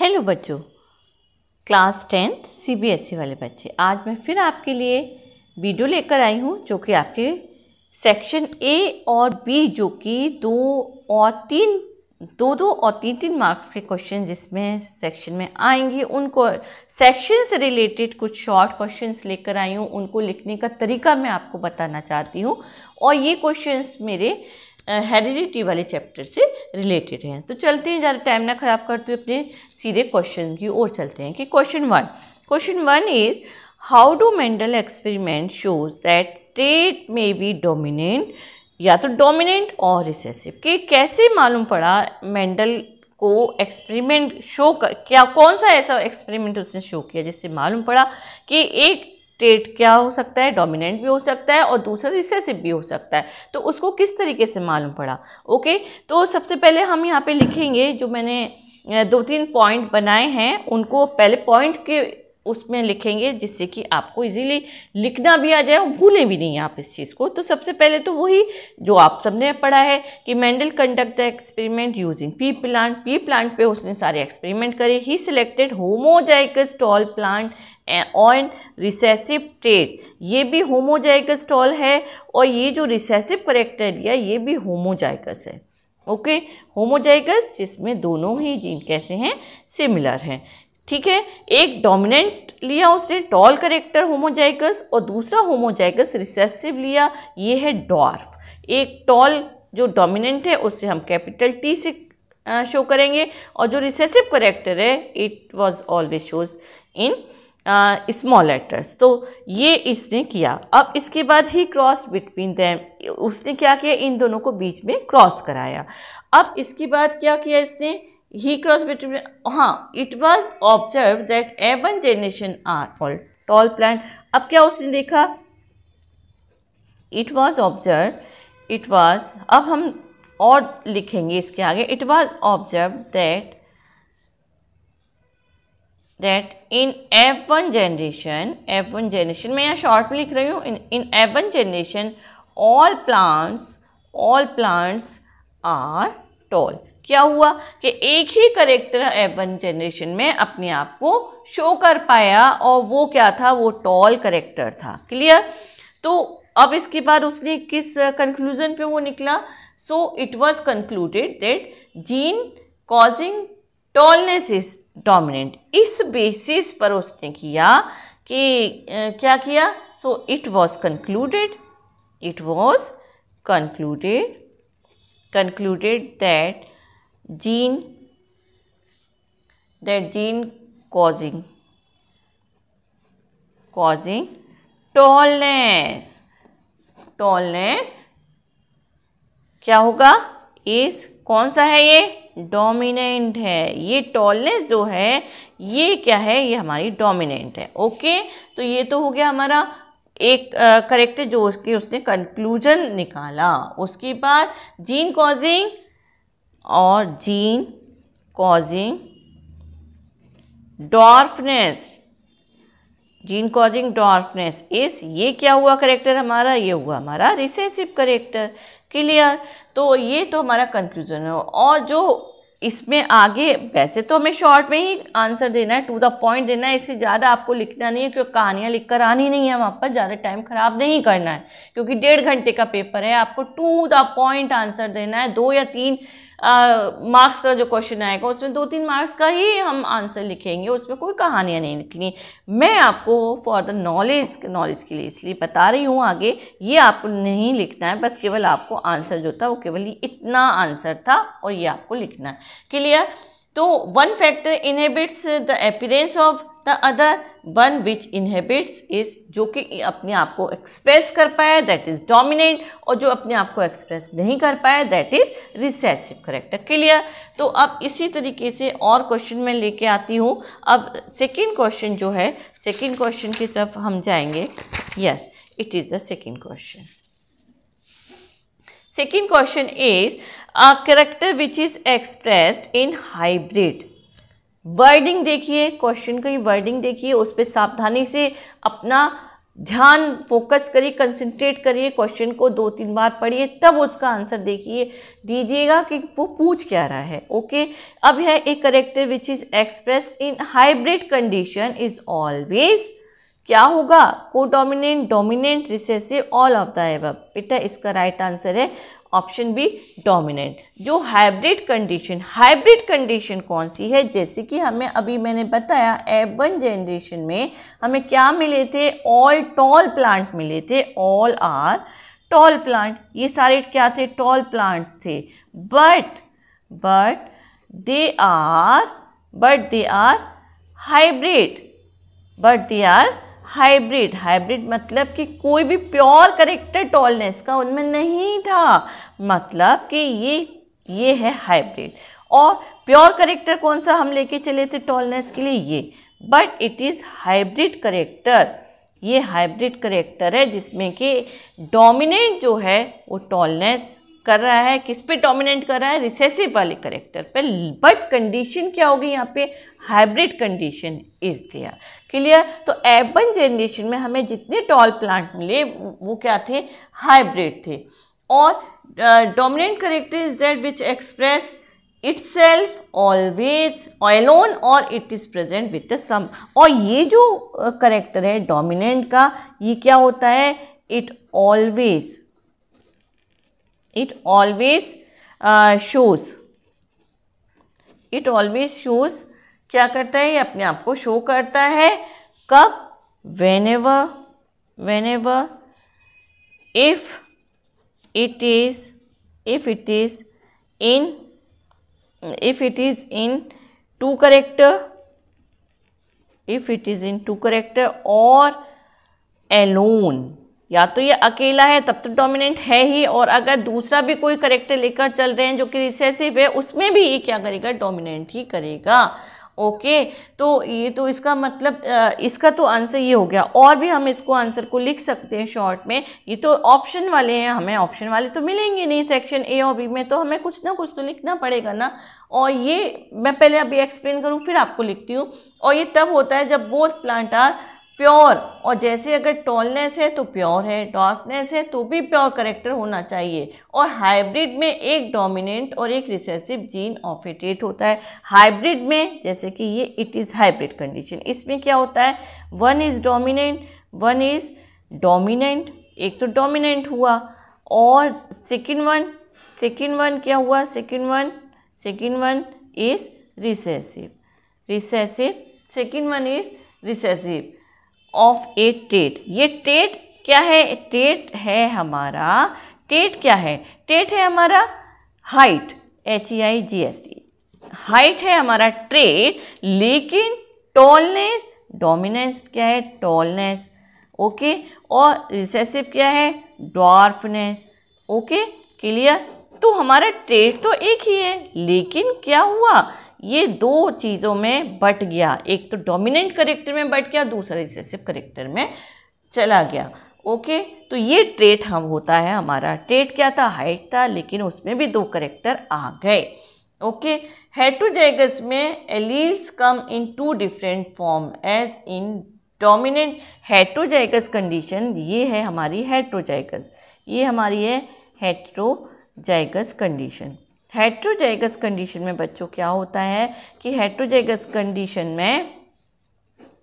Hello बच्चों, class 10th CBSE वाले बच्चे, आज मैं फिर आपके लिए वीडियो लेकर आई हूँ जो कि आपके सेक्शन ए और बी जो कि दो और तीन मार्क्स के क्वेश्चन जिसमें सेक्शन में आएंगे, उनको सेक्शन से रिलेटेड कुछ शॉर्ट क्वेश्चंस लेकर आई हूँ। उनको लिखने का तरीका मैं आपको बताना चाहती हूँ और ये क्वेश्चंस मेरे हेरिडिटी वाले चैप्टर से रिलेटेड हैं। तो चलते हैं, ज़्यादा टाइम ना ख़राब करते हुए अपने सीधे क्वेश्चन की ओर चलते हैं कि question one is how do Mendel experiment shows that trait में बी डोमिनेंट, या तो डोमिनेंट और रिसेसिव। कि कैसे मालूम पड़ा मेंडल को एक्सपेरिमेंट शो कर, क्या कौन सा ऐसा एक्सपेरिमेंट उसने शो किया जिससे मालूम पड़ा कि एक ट्रेट क्या हो सकता है, डोमिनेंट भी हो सकता है और दूसरा रिसेसिव भी हो सकता है। तो उसको किस तरीके से मालूम पड़ा। ओके, तो सबसे पहले हम यहाँ पे लिखेंगे, जो मैंने 2-3 पॉइंट बनाए हैं उनको पहले पॉइंट के उसमें लिखेंगे जिससे कि आपको इजीली लिखना भी आ जाए और भूलें भी नहीं आप इस चीज़ को। तो सबसे पहले तो वही जो आप सबने पढ़ा है कि Mendel conduct the experiment using pea plant पे उसने सारे एक्सपेरिमेंट करे। He selected homozygous tall plant on recessive trait, ये भी होमोजाइगस टॉल है और ये जो रिसेसिव कैरेक्टर दिया ये भी होमोजाइगस है। ओके, होमोजाइगस जिसमें दोनों ही जीन कैसे हैं, सिमिलर हैं। ठीक है, एक डोमिनेंट लिया उसने टॉल कैरेक्टर होमोजाइगस और दूसरा होमोजाइगस रिसेसिव लिया, ये है डॉर्फ। एक टॉल जो डोमिनेंट है उससे हम कैपिटल टी से शो करेंगे और जो रिसेसिव कैरेक्टर है it was always shows in small letters. तो ये इसने किया। अब इसके बाद ही क्रॉस बिटवीन देम, उसने क्या किया, इन दोनों को बीच में क्रॉस कराया। अब इसके बाद क्या किया इसने, ही क्रॉस बिटवीन, हाँ, it was observe that even generation are all tall plant. अब क्या उसने देखा, it was observe, it was, अब हम और लिखेंगे इसके आगे, it was observe that in F1 generation मैं यहाँ शॉर्ट में लिख रही हूँ, in F1 generation all plants are tall। क्या हुआ कि एक ही करेक्टर F1 जनरेशन में अपने आप को शो कर पाया और वो क्या था, वो टॉल करेक्टर था। क्लियर। तो अब इसके बाद उसने किस कंक्लूजन पे वो निकला, so it was concluded that gene causing tallness is dominant. इस बेसिस पर उसने किया कि क्या किया, so it was concluded that gene causing tallness क्या होगा, इस कौन सा है, ये डोमिनेंट है। ये टॉलनेस जो है ये क्या है, ये हमारी डोमिनेंट है। ओके, तो ये तो हो गया हमारा एक करेक्टर जो उसने कंक्लूजन निकाला। उसके बाद जीन कॉजिंग डॉर्फनेस इस, ये क्या हुआ करेक्टर हमारा, ये हुआ हमारा रिसेसिव करेक्टर। क्लियर। तो ये तो हमारा कंक्लूजन है। और जो इसमें आगे, वैसे तो हमें शॉर्ट में ही आंसर देना है, टू द पॉइंट देना है, इससे ज़्यादा आपको लिखना नहीं है क्योंकि कहानियाँ लिख कर आनी नहीं है वहाँ पर, ज़्यादा टाइम ख़राब नहीं करना है क्योंकि 1.5 घंटे का पेपर है। आपको टू द पॉइंट आंसर देना है। 2 या 3 मार्क्स का जो क्वेश्चन आएगा उसमें 2-3 मार्क्स का ही हम आंसर लिखेंगे, उसमें कोई कहानियाँ नहीं लिखनी। मैं आपको फॉर द नॉलेज के लिए इसलिए बता रही हूँ आगे, ये आपको नहीं लिखना है, बस केवल आपको आंसर जो था वो केवल इतना आंसर था और ये आपको लिखना है। क्लियर। तो one factor inhabits the appearance of the other, one which inhabits is, जो कि अपने आप को एक्सप्रेस कर पाया दैट इज डोमिनेंट, और जो अपने आप को एक्सप्रेस नहीं कर पाया that is recessive character. Clear. तो अब इसी तरीके से और क्वेश्चन मैं लेके आती हूँ। अब सेकंड क्वेश्चन जो है, सेकंड क्वेश्चन की तरफ हम जाएंगे। Yes, it is the second question. Second question is a character which is expressed in hybrid। Wording देखिए, क्वेश्चन की वर्डिंग देखिए, उस पर सावधानी से अपना ध्यान फोकस करिए, कंसंट्रेट करिए, क्वेश्चन को 2-3 बार पढ़िए, तब उसका आंसर देखिए दीजिएगा कि वो पूछ क्या रहा है। ओके, अब है a character which is expressed in hybrid condition is always, क्या होगा, codominant, dominant, recessive, all of the above. बेटा इसका राइट आंसर है ऑप्शन बी, डोमिनेंट। जो हाइब्रिड कंडीशन कौन सी है, जैसे कि हमें अभी मैंने बताया F1 जनरेशन में हमें क्या मिले थे, ऑल टॉल प्लांट मिले थे, ऑल आर टॉल प्लांट, ये सारे क्या थे, टॉल प्लांट थे। But they are hybrid, hybrid मतलब कि कोई भी प्योर करेक्टर टॉलनेस का उनमें नहीं था, मतलब कि ये है हाइब्रिड। और प्योर करेक्टर कौन सा हम लेके चले थे टॉलनेस के लिए, ये, but it is hybrid character, ये हाइब्रिड करेक्टर है जिसमें कि डोमिनेंट जो है वो टॉलनेस कर रहा है, किस पे डोमिनेंट कर रहा है, रिसेसिव वाले करेक्टर पे। बट कंडीशन क्या होगी यहाँ पे, hybrid condition is there. Clear. तो F1 जनरेशन में हमें जितने टॉल प्लांट मिले वो क्या थे, हाइब्रिड थे। और dominant character is that which express itself always alone और it is present with the sum। और ये जो करेक्टर है डोमिनेंट का, ये क्या होता है, it always shows, क्या करता है, ये अपने आप को शो करता है, कब, whenever if it is in two character और alone, या तो ये अकेला है तब तो डोमिनेंट है ही, और अगर दूसरा भी कोई करेक्टर लेकर चल रहे हैं जो कि रिसेसिव है उसमें भी ये क्या करेगा, डोमिनेंट ही करेगा। ओके, तो ये तो इसका मतलब इसका तो आंसर ये हो गया। और भी हम इसको आंसर को लिख सकते हैं शॉर्ट में, ये तो ऑप्शन वाले हैं, हमें ऑप्शन वाले तो मिलेंगे नहीं सेक्शन ए और बी में, तो हमें कुछ ना कुछ तो लिखना पड़ेगा ना। और ये मैं पहले अभी एक्सप्लेन करूँ फिर आपको लिखती हूँ। और ये तब होता है जब बोथ प्लांट आर प्योर, और जैसे अगर टॉलनेस है तो प्योर है, डार्कनेस है तो भी प्योर करेक्टर होना चाहिए। और हाइब्रिड में एक डोमिनेंट और एक recessive gene of A trait होता है। हाइब्रिड में जैसे कि ये इट इज़ हाइब्रिड कंडीशन, इसमें क्या होता है, वन इज़ डोमिनेंट, एक तो डोमिनेंट हुआ, और सेकेंड वन क्या हुआ, second one is recessive, second one is recessive of A trait. ये ट्रेट क्या है, ट्रेट है हमारा हाइट, HEIGHT, हाइट है हमारा ट्रेट, लेकिन टॉलनेस, डोमिनेंस क्या है, टॉलनेस। ओके, और रिसेसिव क्या है, ड्वार्फनेस। Okay, clear. तो हमारा ट्रेट तो एक ही है, लेकिन क्या हुआ, ये दो चीज़ों में बट गया, एक तो डोमिनेंट करेक्टर में बट गया, दूसरा रिसेसिव करेक्टर में चला गया। ओके, तो ये ट्रेट हम होता है हमारा, ट्रेट क्या था, हाइट था, लेकिन उसमें भी दो करेक्टर आ गए। ओके, हेटेरोजाइगस में alleles come in 2 different form as in dominant. Heterozygous condition ये है हमारी हेटेरोजाइगस, ये हमारी है हेटेरोजाइगस कंडीशन। हेटेरोजाइगस कंडीशन में बच्चों क्या होता है कि हेटेरोजाइगस कंडीशन में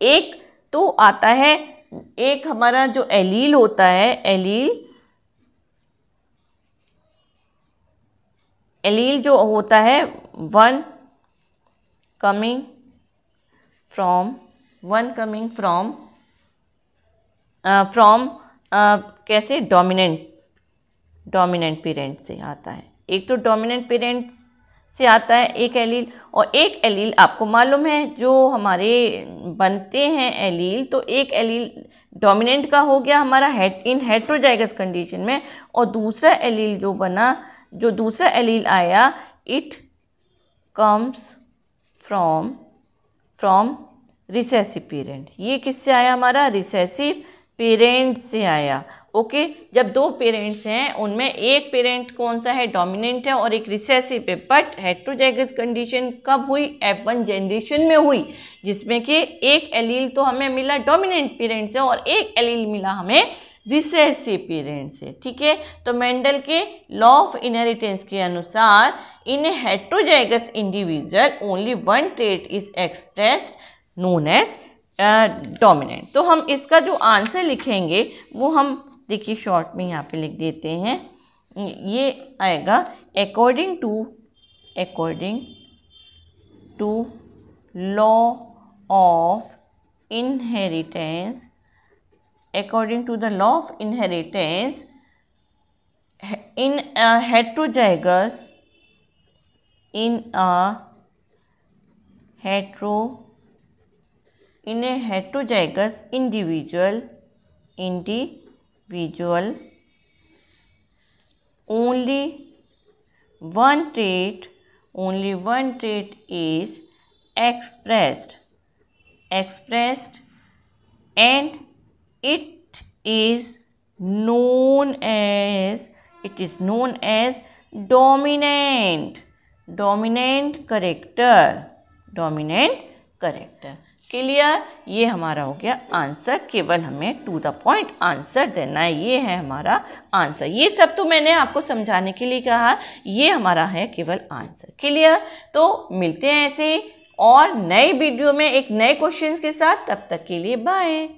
एक तो आता है, एक हमारा जो एलील होता है, एलील जो होता है वन कमिंग फ्रॉम कैसे, डोमिनेंट पेरेंट से आता है। एक तो डोमिनेंट पेरेंट्स से आता है एक एलील, और एक एलील आपको मालूम है जो हमारे बनते हैं एलील, तो एक एलील डोमिनेंट का हो गया हमारा इन हेटेरोजाइगस कंडीशन में, और दूसरा एलील जो बना, जो दूसरा एलील आया, it comes from recessive parent. ये किससे आया हमारा, रिसेसिव पेरेंट से आया। ओके, जब दो पेरेंट्स हैं उनमें एक पेरेंट कौन सा है, डोमिनेंट है और एक रिसेसिव है, बट हेटेरोजाइगस कंडीशन कब हुई, F1 जनरेशन में हुई, जिसमें कि एक एलील तो हमें मिला डोमिनेंट पेरेंट से और एक एलील मिला हमें रिसेसिव पेरेंट से। ठीक है, तो मेंडल के लॉ ऑफ इनहेरिटेंस के अनुसार in heterozygous individual only one trait is expressed known as dominant. तो हम इसका जो आंसर लिखेंगे वो हम देखिए शॉर्ट में यहाँ पे लिख देते हैं, ये आएगा according to law of inheritance, according to the law of inheritance in a heterozygous individual only one trait is expressed and it is known as dominant character। Clear, ये हमारा हो गया आंसर, केवल हमें टू द पॉइंट आंसर देना है, ये है हमारा आंसर। ये सब तो मैंने आपको समझाने के लिए कहा, ये हमारा है केवल आंसर। क्लियर, तो मिलते हैं ऐसे और नए वीडियो में एक नए क्वेश्चन के साथ, तब तक के लिए बाय।